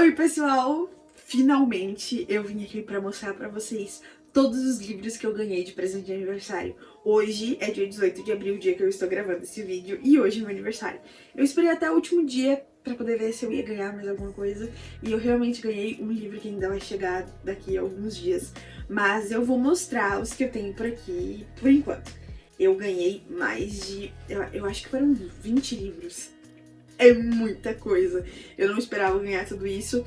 Oi pessoal, finalmente eu vim aqui pra mostrar pra vocês todos os livros que eu ganhei de presente de aniversário. Hoje é dia 18 de abril, o dia que eu estou gravando esse vídeo, e hoje é meu aniversário. Eu esperei até o último dia pra poder ver se eu ia ganhar mais alguma coisa, e eu realmente ganhei um livro que ainda vai chegar daqui a alguns dias. Mas eu vou mostrar os que eu tenho por aqui por enquanto. Eu ganhei mais de, eu acho que foram 20 livros. É muita coisa. Eu não esperava ganhar tudo isso.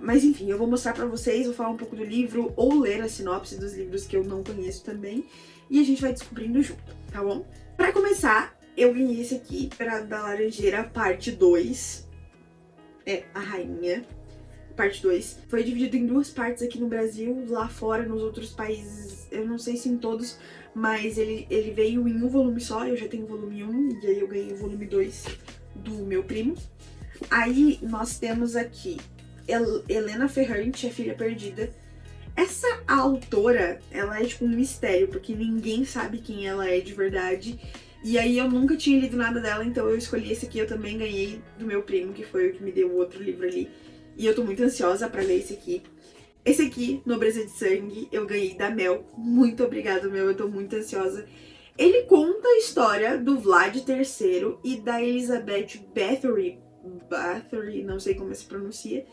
Mas enfim, eu vou mostrar pra vocês, vou falar um pouco do livro ou ler a sinopse dos livros que eu não conheço também. E a gente vai descobrindo junto, tá bom? Pra começar, eu ganhei esse aqui, da Laranjeira, parte 2. É a Rainha, parte 2. Foi dividido em duas partes aqui no Brasil, lá fora, nos outros países, eu não sei se em todos, mas ele veio em um volume só, eu já tenho o volume 1, e aí eu ganhei o volume 2 do meu primo. Aí nós temos aqui Helena Ferrante, A Filha Perdida. Essa autora, ela é tipo um mistério, porque ninguém sabe quem ela é de verdade. E aí eu nunca tinha lido nada dela, então eu escolhi esse aqui, eu também ganhei do meu primo, que foi o que me deu o outro livro ali. E eu tô muito ansiosa pra ler esse aqui. Esse aqui, Nobreza de Sangue, eu ganhei da Mel. Muito obrigada, Mel, eu tô muito ansiosa. Ele conta a história do Vlad III e da Elizabeth Bathory, não sei como se pronuncia.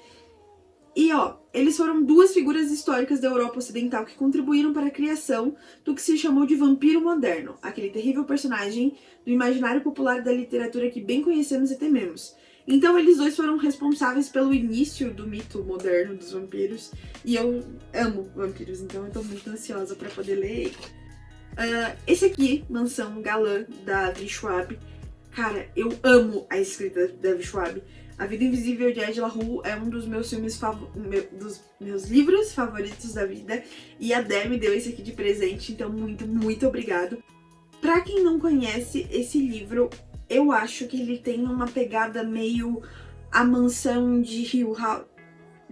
E ó, eles foram duas figuras históricas da Europa Ocidental que contribuíram para a criação do que se chamou de vampiro moderno, aquele terrível personagem do imaginário popular da literatura que bem conhecemos e tememos. Então eles dois foram responsáveis pelo início do mito moderno dos vampiros, e eu amo vampiros, então eu tô muito ansiosa para poder ler ele. Esse aqui, Mansão Galã, da Avi Schwab. Cara, eu amo a escrita da Avi Schwab. A Vida Invisível de Ed La Rue é um dos meus filmes dos meus livros favoritos da vida, e a Dé me deu esse aqui de presente, então muito, muito obrigado. Pra quem não conhece esse livro, eu acho que ele tem uma pegada meio A Mansão de Hill House,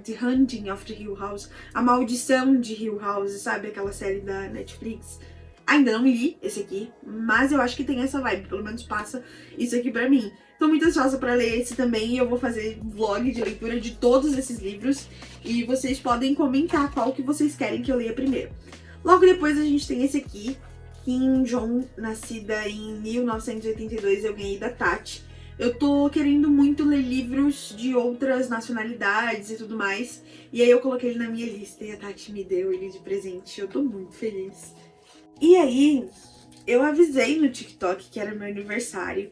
The Haunting of the Hill House, A Maldição de Hill House, sabe? Aquela série da Netflix. Ainda não li esse aqui, mas eu acho que tem essa vibe, pelo menos passa isso aqui pra mim. Tô muito ansiosa pra ler esse também, e eu vou fazer vlog de leitura de todos esses livros, e vocês podem comentar qual que vocês querem que eu leia primeiro. Logo depois a gente tem esse aqui, Kim Jong, nascida em 1982, eu ganhei da Tati. Eu tô querendo muito ler livros de outras nacionalidades e tudo mais, e aí eu coloquei ele na minha lista e a Tati me deu ele de presente, eu tô muito feliz. E aí, eu avisei no TikTok que era meu aniversário.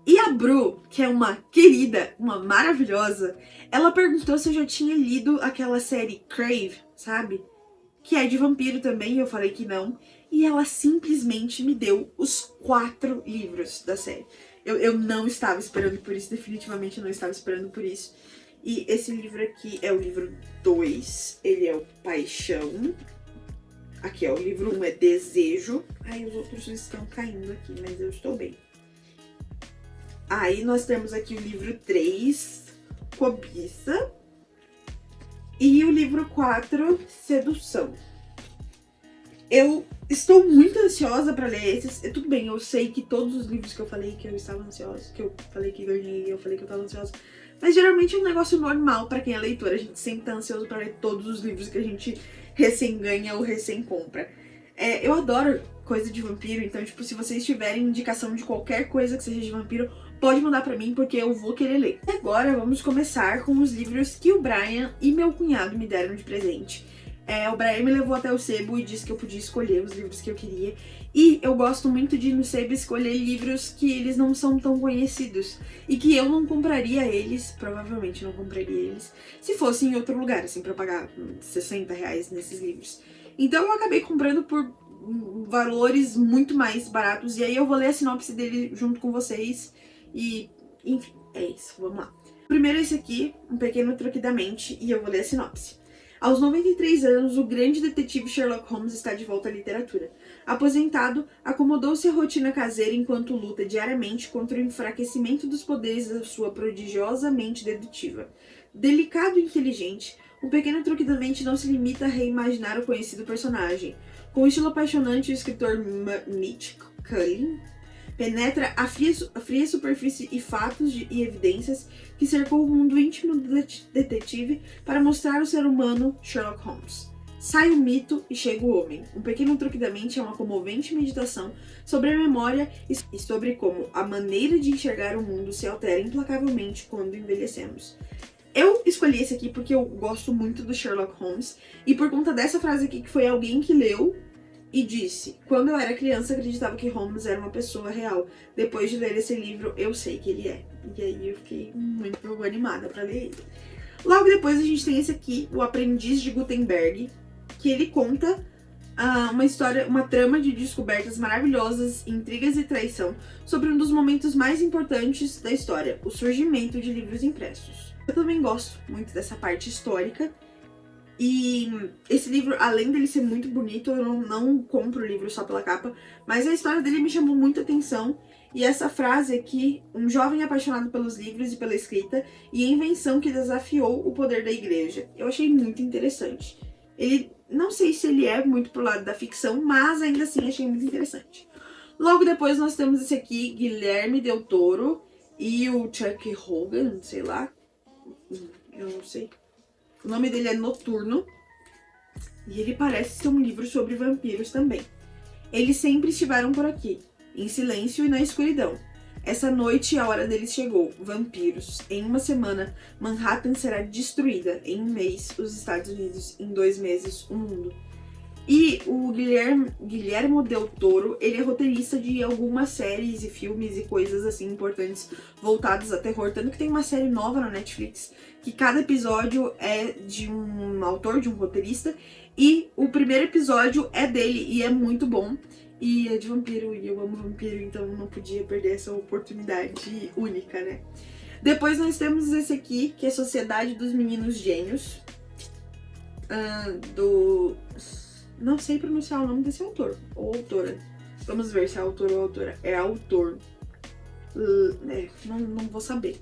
E a Bru, que é uma querida, uma maravilhosa, ela perguntou se eu já tinha lido aquela série Crave, sabe? Que é de vampiro também, eu falei que não. E ela simplesmente me deu os 4 livros da série. Eu não estava esperando por isso, definitivamente não estava esperando por isso. E esse livro aqui é o livro 2, ele é o Paixão. Aqui, ó, o livro 1 é Desejo. Aí os outros estão caindo aqui, mas eu estou bem. Aí nós temos aqui o livro 3, Cobiça. E o livro 4, Sedução. Eu estou muito ansiosa pra ler esses. Tudo bem, eu sei que todos os livros que eu falei que eu estava ansiosa, que eu falei que ganhei, eu falei que eu estava ansiosa. Mas geralmente é um negócio normal pra quem é leitor. A gente sempre tá ansioso pra ler todos os livros que a gente recém ganha ou recém compra. Eu adoro coisa de vampiro, então, tipo, se vocês tiverem indicação de qualquer coisa que seja de vampiro, pode mandar pra mim, porque eu vou querer ler. E agora vamos começar com os livros que o Brian e meu cunhado me deram de presente. O Brian me levou até o sebo e disse que eu podia escolher os livros que eu queria. E eu gosto muito de ir no sebo escolher livros que eles não são tão conhecidos. E que eu não compraria eles, provavelmente não compraria eles, se fosse em outro lugar, assim, pra pagar R$60 nesses livros. Então eu acabei comprando por valores muito mais baratos. E aí eu vou ler a sinopse dele junto com vocês. E, enfim, é isso, vamos lá. Primeiro esse aqui, Um Pequeno Truque da Mente, e eu vou ler a sinopse. Aos 93 anos, o grande detetive Sherlock Holmes está de volta à literatura. Aposentado, acomodou-se à rotina caseira enquanto luta diariamente contra o enfraquecimento dos poderes da sua prodigiosa mente dedutiva. Delicado e inteligente, o pequeno truque da mente não se limita a reimaginar o conhecido personagem. Com o estilo apaixonante, o escritor Mitch Cullen penetra a fria superfície e fatos e evidências que cercou o mundo íntimo do detetive para mostrar o ser humano Sherlock Holmes. Sai o mito e chega o homem. Um pequeno truque da mente é uma comovente meditação sobre a memória e sobre como a maneira de enxergar o mundo se altera implacavelmente quando envelhecemos. Eu escolhi esse aqui porque eu gosto muito do Sherlock Holmes e por conta dessa frase aqui que foi alguém que leu e disse: quando eu era criança acreditava que Holmes era uma pessoa real. Depois de ler esse livro eu sei que ele é. E aí eu fiquei muito animada pra ler ele. Logo depois a gente tem esse aqui, O Aprendiz de Gutenberg, que ele conta uma história, uma trama de descobertas maravilhosas, intrigas e traição sobre um dos momentos mais importantes da história, o surgimento de livros impressos. Eu também gosto muito dessa parte histórica e esse livro, além dele ser muito bonito, eu não compro o livro só pela capa, mas a história dele me chamou muita atenção. E essa frase aqui, um jovem apaixonado pelos livros e pela escrita e a invenção que desafiou o poder da igreja. Eu achei muito interessante. Ele, não sei se ele é muito pro lado da ficção, mas ainda assim achei muito interessante. Logo depois nós temos esse aqui, Guilherme Del Toro e o Chuck Hogan, sei lá, eu não sei. O nome dele é Noturno e ele parece ser um livro sobre vampiros também. Eles sempre estiveram por aqui, em silêncio e na escuridão. Essa noite a hora deles chegou. Vampiros. Em uma semana, Manhattan será destruída. Em um mês, os Estados Unidos. Em 2 meses, o mundo. E o Guillermo Del Toro, ele é roteirista de algumas séries e filmes e coisas assim importantes voltados a terror. Tanto que tem uma série nova na Netflix, que cada episódio é de um autor, de um roteirista. E o primeiro episódio é dele e é muito bom. E é de vampiro, e eu amo vampiro, então não podia perder essa oportunidade única, né? Depois nós temos esse aqui, que é Sociedade dos Meninos Gênios, não sei pronunciar o nome desse autor, ou autora. Vamos ver se é autor ou autora. É autor. Não vou saber.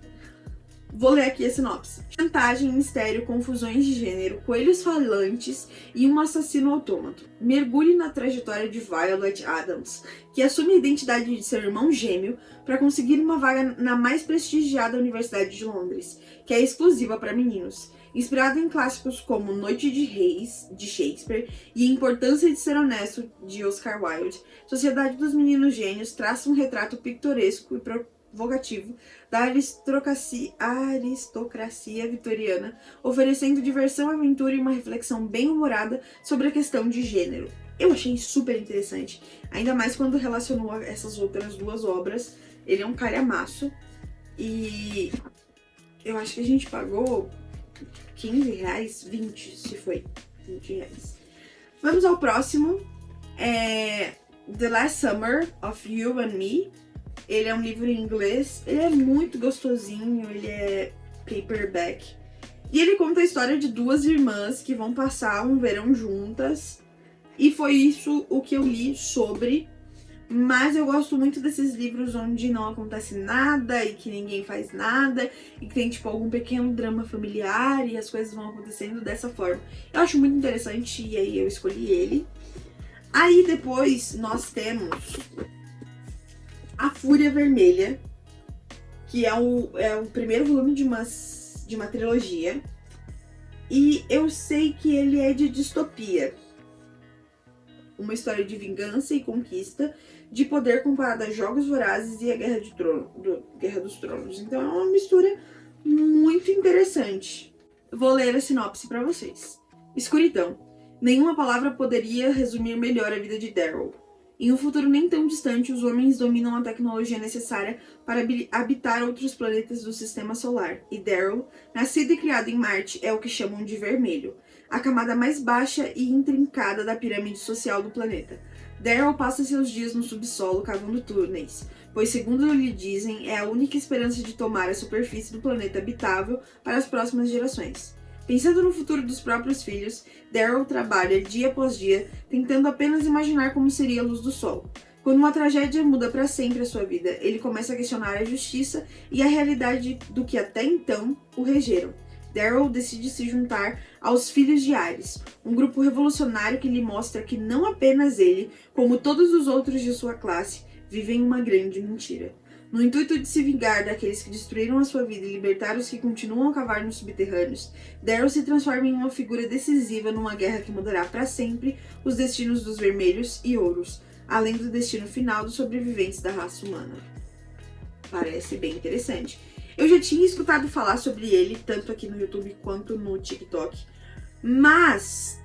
Vou ler aqui a sinopse. Chantagem, mistério, confusões de gênero, coelhos falantes e um assassino autômato. Mergulhe na trajetória de Violet Adams, que assume a identidade de seu irmão gêmeo para conseguir uma vaga na mais prestigiada Universidade de Londres, que é exclusiva para meninos. Inspirado em clássicos como Noite de Reis, de Shakespeare, e A Importância de Ser Honesto, de Oscar Wilde, Sociedade dos Meninos Gênios traça um retrato pitoresco e provocativo da aristocracia vitoriana, oferecendo diversão, aventura e uma reflexão bem humorada sobre a questão de gênero. Eu achei super interessante, ainda mais quando relacionou essas outras 2 obras. Ele é um calhamaço e eu acho que a gente pagou 15 reais, 20 se foi, 20 reais. Vamos ao próximo, The Last Summer of You and Me. Ele é um livro em inglês, ele é muito gostosinho, ele é paperback. E ele conta a história de 2 irmãs que vão passar um verão juntas. E foi isso o que eu li sobre. Mas eu gosto muito desses livros onde não acontece nada e que ninguém faz nada. E que tem tipo algum pequeno drama familiar e as coisas vão acontecendo dessa forma. Eu acho muito interessante e aí eu escolhi ele. Aí depois nós temos A Fúria Vermelha, que é o primeiro volume de uma trilogia. E eu sei que ele é de distopia. Uma história de vingança e conquista, de poder comparado a Jogos Vorazes e a Guerra dos Tronos. Então é uma mistura muito interessante. Vou ler a sinopse para vocês. Escuridão. Nenhuma palavra poderia resumir melhor a vida de Daryl. Em um futuro nem tão distante, os homens dominam a tecnologia necessária para habitar outros planetas do Sistema Solar. E Daryl, nascido e criado em Marte, é o que chamam de Vermelho, a camada mais baixa e intrincada da pirâmide social do planeta. Daryl passa seus dias no subsolo cavando túneis, pois, segundo lhe dizem, é a única esperança de tomar a superfície do planeta habitável para as próximas gerações. Pensando no futuro dos próprios filhos, Daryl trabalha dia após dia, tentando apenas imaginar como seria a luz do sol. Quando uma tragédia muda para sempre a sua vida, ele começa a questionar a justiça e a realidade do que até então o regeram. Daryl decide se juntar aos Filhos de Ares, um grupo revolucionário que lhe mostra que não apenas ele, como todos os outros de sua classe, vivem uma grande mentira. No intuito de se vingar daqueles que destruíram a sua vida e libertar os que continuam a cavar nos subterrâneos, Daryl se transforma em uma figura decisiva numa guerra que mudará para sempre os destinos dos vermelhos e ouros, além do destino final dos sobreviventes da raça humana. Parece bem interessante. Eu já tinha escutado falar sobre ele, tanto aqui no YouTube quanto no TikTok, mas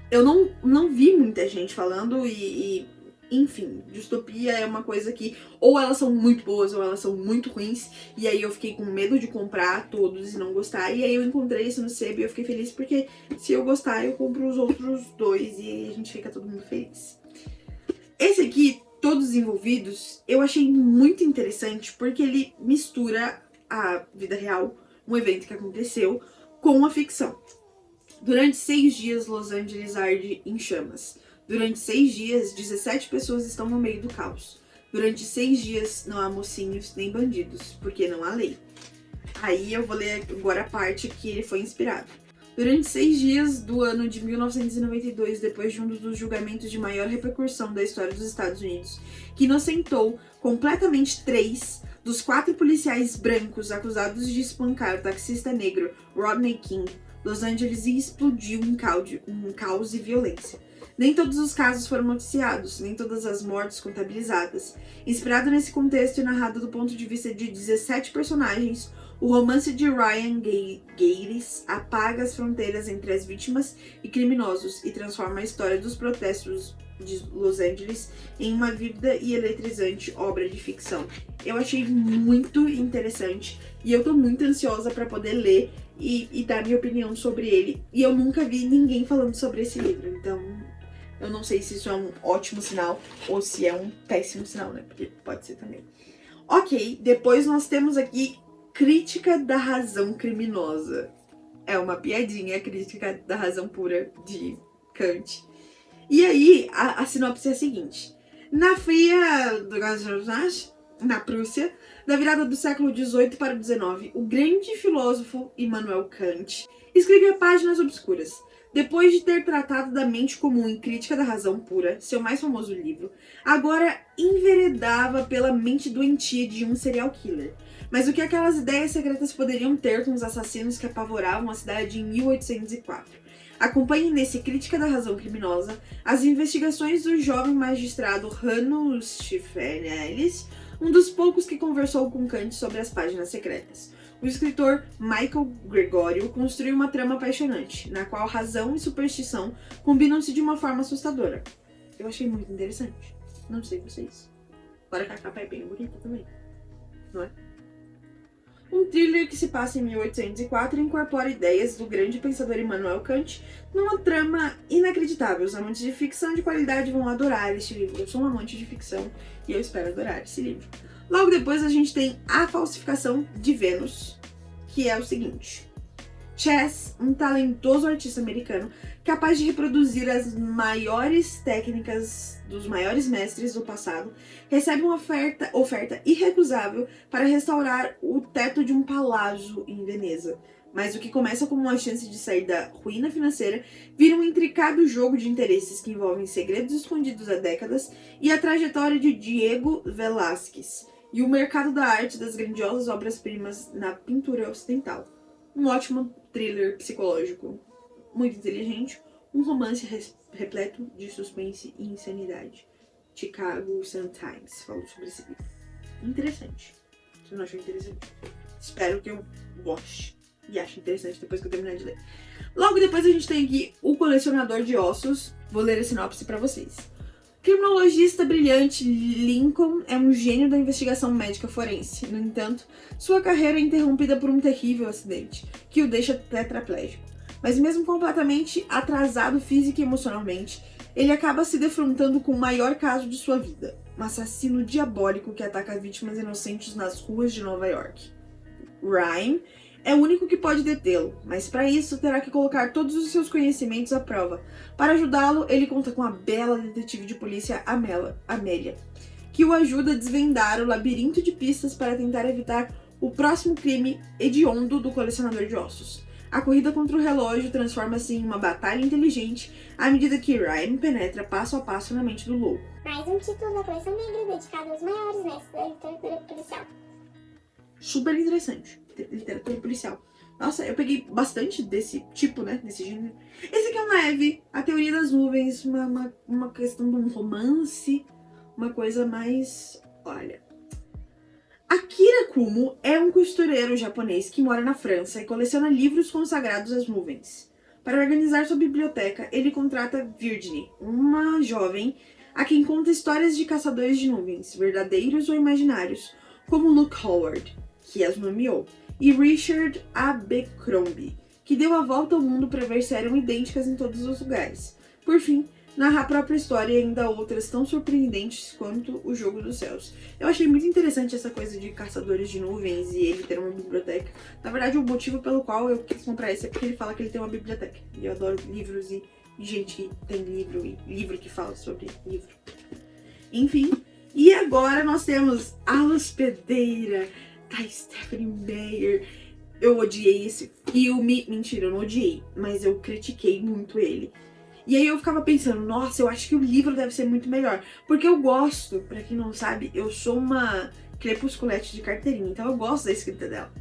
eu não vi muita gente falando enfim, distopia é uma coisa que ou elas são muito boas ou elas são muito ruins, e aí eu fiquei com medo de comprar todos e não gostar, e aí eu encontrei esse no sebo e eu fiquei feliz porque se eu gostar eu compro os outros dois e a gente fica todo mundo feliz. Esse aqui, Todos Envolvidos, eu achei muito interessante porque ele mistura a vida real, um evento que aconteceu, com a ficção. Durante 6 dias, Los Angeles arde em chamas. Durante 6 dias, 17 pessoas estão no meio do caos. Durante 6 dias, não há mocinhos nem bandidos, porque não há lei. Aí eu vou ler agora a parte que ele foi inspirado. Durante 6 dias do ano de 1992, depois de um dos julgamentos de maior repercussão da história dos Estados Unidos, que inocentou completamente 3 dos 4 policiais brancos acusados de espancar o taxista negro Rodney King, Los Angeles explodiu em caos e violência. Nem todos os casos foram noticiados, nem todas as mortes contabilizadas. Inspirado nesse contexto e narrado do ponto de vista de 17 personagens, o romance de Ryan Gatiss apaga as fronteiras entre as vítimas e criminosos e transforma a história dos protestos de Los Angeles em uma vívida e eletrizante obra de ficção. Eu achei muito interessante e eu tô muito ansiosa para poder ler e dar minha opinião sobre ele. E eu nunca vi ninguém falando sobre esse livro, então eu não sei se isso é um ótimo sinal ou se é um péssimo sinal, né? Porque pode ser também. Ok, depois nós temos aqui Crítica da Razão Criminosa. É uma piadinha, a Crítica da Razão Pura de Kant. E aí, a sinopse é a seguinte. Na Prússia, da virada do século XVIII para o XIX, o grande filósofo Immanuel Kant escrevia Páginas Obscuras. Depois de ter tratado da mente comum em Crítica da Razão Pura, seu mais famoso livro, agora enveredava pela mente doentia de um serial killer. Mas o que aquelas ideias secretas poderiam ter com os assassinos que apavoravam a cidade em 1804? Acompanhe nesse Crítica da Razão Criminosa as investigações do jovem magistrado Hanno Schiaparelli, um dos poucos que conversou com Kant sobre as páginas secretas. O escritor Michael Gregorio construiu uma trama apaixonante, na qual razão e superstição combinam-se de uma forma assustadora. Eu achei muito interessante. Não sei vocês. Fora que a capa é bem bonita também, não é? Um thriller que se passa em 1804 e incorpora ideias do grande pensador Immanuel Kant numa trama inacreditável. Os amantes de ficção de qualidade vão adorar este livro. Eu sou um amante de ficção e eu espero adorar esse livro. Logo depois a gente tem A Falsificação de Vênus, que é o seguinte. Chess, um talentoso artista americano, capaz de reproduzir as maiores técnicas dos maiores mestres do passado, recebe uma oferta irrecusável para restaurar o teto de um palácio em Veneza. Mas o que começa como uma chance de sair da ruína financeira vira um intricado jogo de interesses que envolvem segredos escondidos há décadas e a trajetória de Diego Velázquez e o mercado da arte das grandiosas obras-primas na pintura ocidental. Um ótimo thriller psicológico, muito inteligente, um romance repleto de suspense e insanidade. Chicago Sun-Times falou sobre esse livro. Interessante. Você não achou interessante? Espero que eu goste e ache interessante depois que eu terminar de ler. Logo depois a gente tem aqui O Colecionador de Ossos. Vou ler a sinopse para vocês. Criminologista brilhante, Lincoln é um gênio da investigação médica forense. No entanto, sua carreira é interrompida por um terrível acidente, que o deixa tetraplégico. Mas mesmo completamente atrasado física e emocionalmente, ele acaba se defrontando com o maior caso de sua vida, um assassino diabólico que ataca vítimas inocentes nas ruas de Nova York. Ryan é o único que pode detê-lo, mas para isso terá que colocar todos os seus conhecimentos à prova. Para ajudá-lo, ele conta com a bela detetive de polícia Amélia, que o ajuda a desvendar o labirinto de pistas para tentar evitar o próximo crime hediondo do colecionador de ossos. A corrida contra o relógio transforma-se em uma batalha inteligente à medida que Ryan penetra passo a passo na mente do louco. Mais um título da coleção negra dedicado aos maiores mestres da literatura policial. Super interessante, literatura policial. Nossa, eu peguei bastante desse tipo, né, desse gênero. Esse aqui é um leve, a teoria das nuvens, uma questão de um romance, uma coisa mais... Olha... Akira Kumo é um costureiro japonês que mora na França e coleciona livros consagrados às nuvens. Para organizar sua biblioteca, ele contrata Virginie, uma jovem a quem conta histórias de caçadores de nuvens, verdadeiros ou imaginários, como Luke Howard, que as nomeou, e Richard Abercrombie, que deu a volta ao mundo para ver se eram idênticas em todos os lugares. Por fim, narra a própria história e ainda outras tão surpreendentes quanto O Jogo dos Céus. Eu achei muito interessante essa coisa de caçadores de nuvens e ele ter uma biblioteca. Na verdade, o motivo pelo qual eu quis comprar esse é porque ele fala que ele tem uma biblioteca. E eu adoro livros e gente que tem livro e livro que fala sobre livro. Enfim, e agora nós temos A Hospedeira, da Stephenie Meyer. Eu odiei esse filme. Mentira, eu não odiei, mas eu critiquei muito ele. E aí eu ficava pensando, nossa, eu acho que o livro deve ser muito melhor. Porque eu gosto, pra quem não sabe, eu sou uma crepusculete de carteirinha, então eu gosto da escrita dela.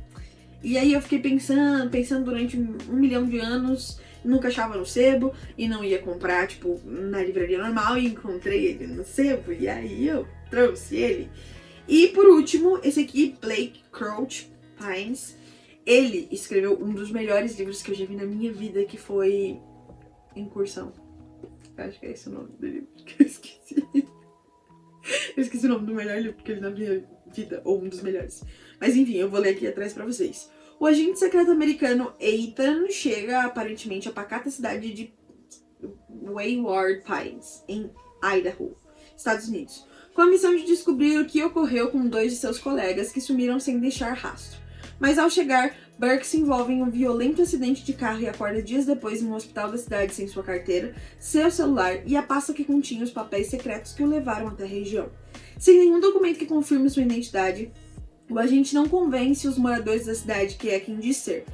E aí eu fiquei pensando durante 1 milhão de anos, nunca achava no sebo, e não ia comprar, tipo, na livraria normal, e encontrei ele no sebo, e aí eu trouxe ele. E por último, esse aqui, Blake Crouch Pines, ele escreveu um dos melhores livros que eu já vi na minha vida, que foi... Incursão. Acho que é esse o nome do livro que eu esqueci. Eu esqueci o nome do melhor livro que eu li na minha vida, ou um dos melhores. Mas enfim, eu vou ler aqui atrás pra vocês. O agente secreto americano Ethan chega aparentemente à pacata cidade de Wayward Pines, em Idaho, Estados Unidos, com a missão de descobrir o que ocorreu com 2 de seus colegas que sumiram sem deixar rastro. Mas ao chegar, Burke se envolve em um violento acidente de carro e acorda dias depois em um hospital da cidade sem sua carteira, seu celular e a pasta que continha os papéis secretos que o levaram até a região. Sem nenhum documento que confirme sua identidade, o agente não convence os moradores da cidade que é quem diz ser.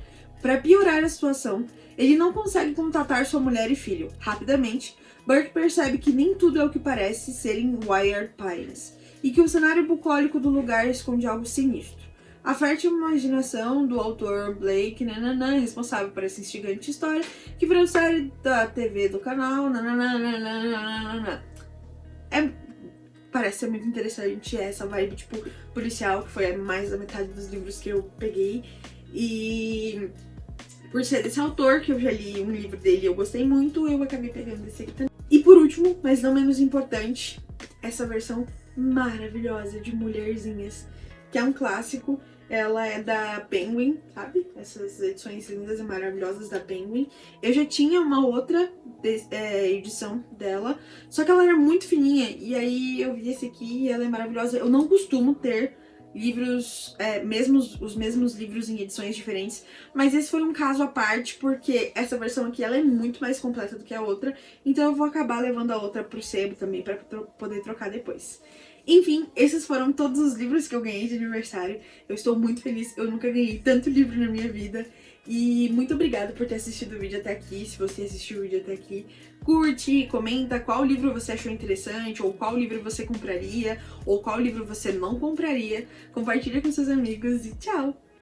Para piorar a situação, ele não consegue contatar sua mulher e filho. Rapidamente, Burke percebe que nem tudo é o que parece ser em Wayward Pines, e que o cenário bucólico do lugar esconde algo sinistro. A fértil imaginação do autor Blake é responsável por essa instigante história, que virou série da TV do canal. Parece ser muito interessante essa vibe, tipo, policial, que foi mais da metade dos livros que eu peguei. E por ser desse autor, que eu já li um livro dele e eu gostei muito, eu acabei pegando esse aqui também. E por último, mas não menos importante, essa versão maravilhosa de Mulherzinhas, que é um clássico. Ela é da Penguin, sabe? Essas edições lindas e maravilhosas da Penguin. Eu já tinha uma outra edição dela, só que ela era muito fininha. E aí eu vi esse aqui e ela é maravilhosa. Eu não costumo ter livros, os mesmos livros em edições diferentes, mas esse foi um caso à parte, porque essa versão aqui ela é muito mais completa do que a outra. Então eu vou acabar levando a outra pro sebo também, pra poder trocar depois. Enfim, esses foram todos os livros que eu ganhei de aniversário. Eu estou muito feliz, eu nunca ganhei tanto livro na minha vida. E muito obrigada por ter assistido o vídeo até aqui. Se você assistiu o vídeo até aqui, curte, comenta qual livro você achou interessante, ou qual livro você compraria, ou qual livro você não compraria. Compartilha com seus amigos e tchau!